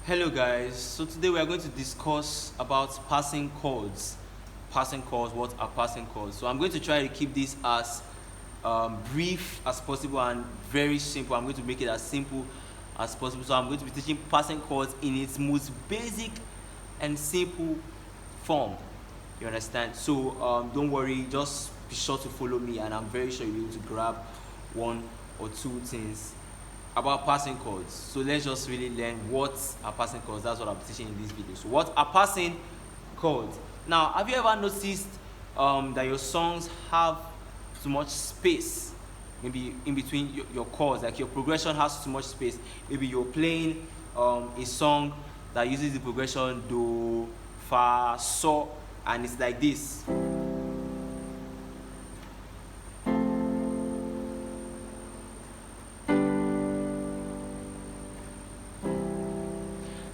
Hello guys, so today we are going to discuss about passing chords. Passing chords, what are passing chords? So I'm going to try to keep this as brief as possible and very simple. I'm going to make it as simple as possible. So I'm going to be teaching passing chords in its most basic and simple form. You understand? So don't worry, just be sure to follow me and I'm very sure you'll be able to grab one or two things about passing chords. So let's just really learn what are passing chords. That's what I'm teaching in this video. So what are passing chords? Now, have you ever noticed that your songs have too much space? Maybe in between your chords, like your progression has too much space. Maybe you're playing a song that uses the progression do, fa, so, and it's like this.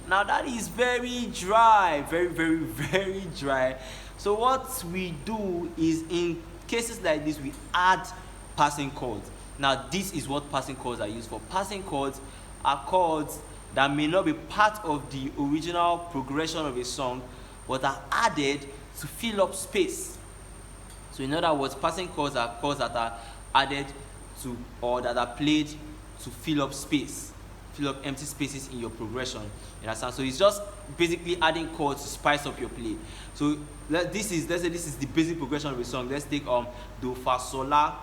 Now that is very dry, very dry. So what we do is, in cases like this, we add passing chords. Now this is what passing chords are used for. Passing chords are chords that may not be part of the original progression of a song, but are added to fill up space. So in other words, passing chords are chords that are added to, or that are played to fill up space, fill up empty spaces in your progression. You understand? So it's just basically adding chords to spice up your play. So let's say this is the basic progression of a song. Let's take do, fa, sol, la.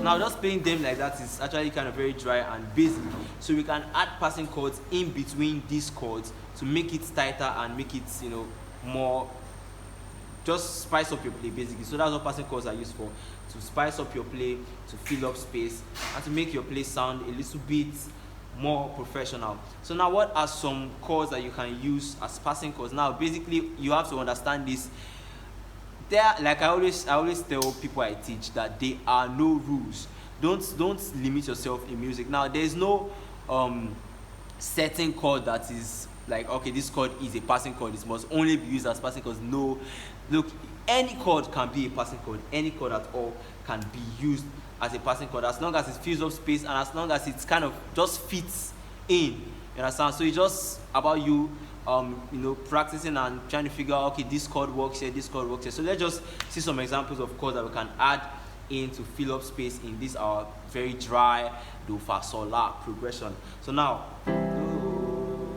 Now just playing them like that is actually kind of very dry and basic. So we can add passing chords in between these chords to make it tighter and make it, more, just spice up your play basically. So that's what passing chords are used for, to spice up your play, to fill up space, and to make your play sound a little bit more professional. So now, what are some chords that you can use as passing chords? Now basically you have to understand this. There, like I always tell people I teach, that there are no rules. Don't limit yourself in music. Now there's no certain chord that is like, okay, this chord is a passing chord, it must only be used as passing chords. No, look, any chord can be a passing chord. Any chord at all can be used as a passing chord, as long as it fills up space and as long as it kind of just fits in. You understand? So it's just about you practicing and trying to figure out, okay, this chord works here, this chord works here. So let's just see some examples of chords that we can add in to fill up space in this our very dry do, fa, sol, la progression. So now, do,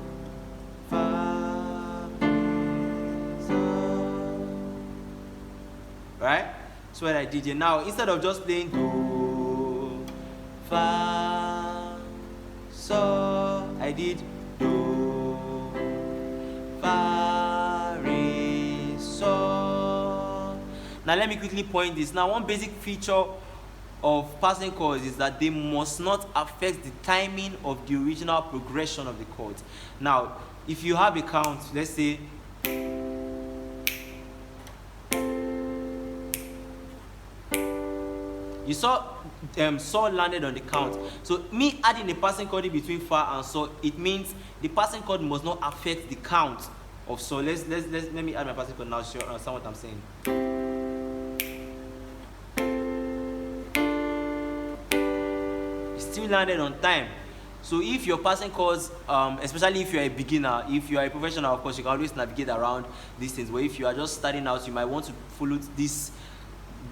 fa, mi, sol. Right? So what I did here. Now, instead of just playing do, fa, sol, I did do, fa, re, sol. Now let me quickly point this. Now one basic feature of passing chords is that they must not affect the timing of the original progression of the chords. Now if you have a count, let's say you saw sol landed on the count. So me adding a passing chord in between fa and sol, it means the passing chord must not affect the count of sol. Let me add my passing chord now, sure understand what I'm saying. It still landed on time. So if your passing chords, especially if you're a beginner, if you are a professional, of course you can always navigate around these things, but if you are just starting out, you might want to follow this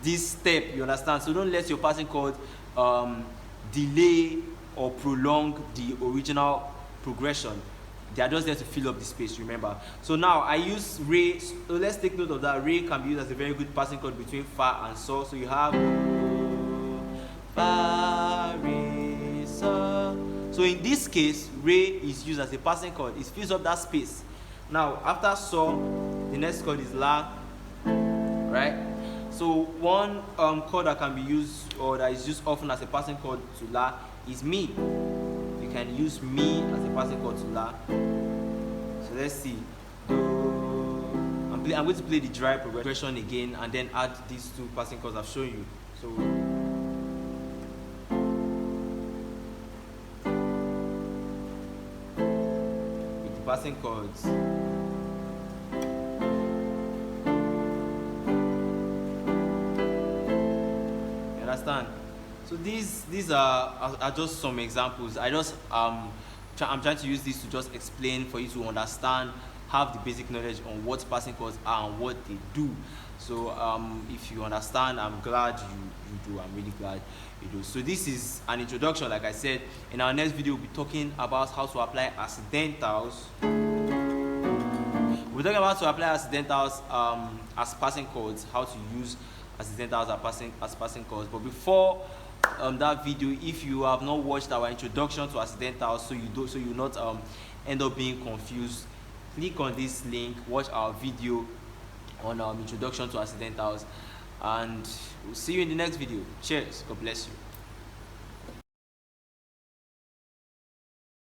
step. You understand? So don't let your passing chord delay or prolong the original progression. They are just there to fill up the space, remember. So now I use re. So let's take note of that. Re can be used as a very good passing chord between fa and sol. So you have fa, re, sol. So in this case, re is used as a passing chord. It fills up that space. Now after sol, the next chord is la, right? So one chord that can be used, or that is used often as a passing chord to la, is mi. You can use mi as a passing chord to la. So let's see. I'm going to play the dry progression again and then add these two passing chords I've shown you. So with the passing chords. understand? So these are just some examples. I'm trying to use this to just explain for you to understand, have the basic knowledge on what passing chords are and what they do. So if you understand, I'm glad you do. I'm really glad you do. So this is an introduction. Like I said, in our next video we'll be talking about how to apply accidentals. We're talking about to apply accidentals as passing chords, how to use accidentals as passing chords. But before that video, if you have not watched our introduction to accidentals, so you not end up being confused, click on this link, watch our video on introduction to accidentals, and we'll see you in the next video. Cheers. God bless you.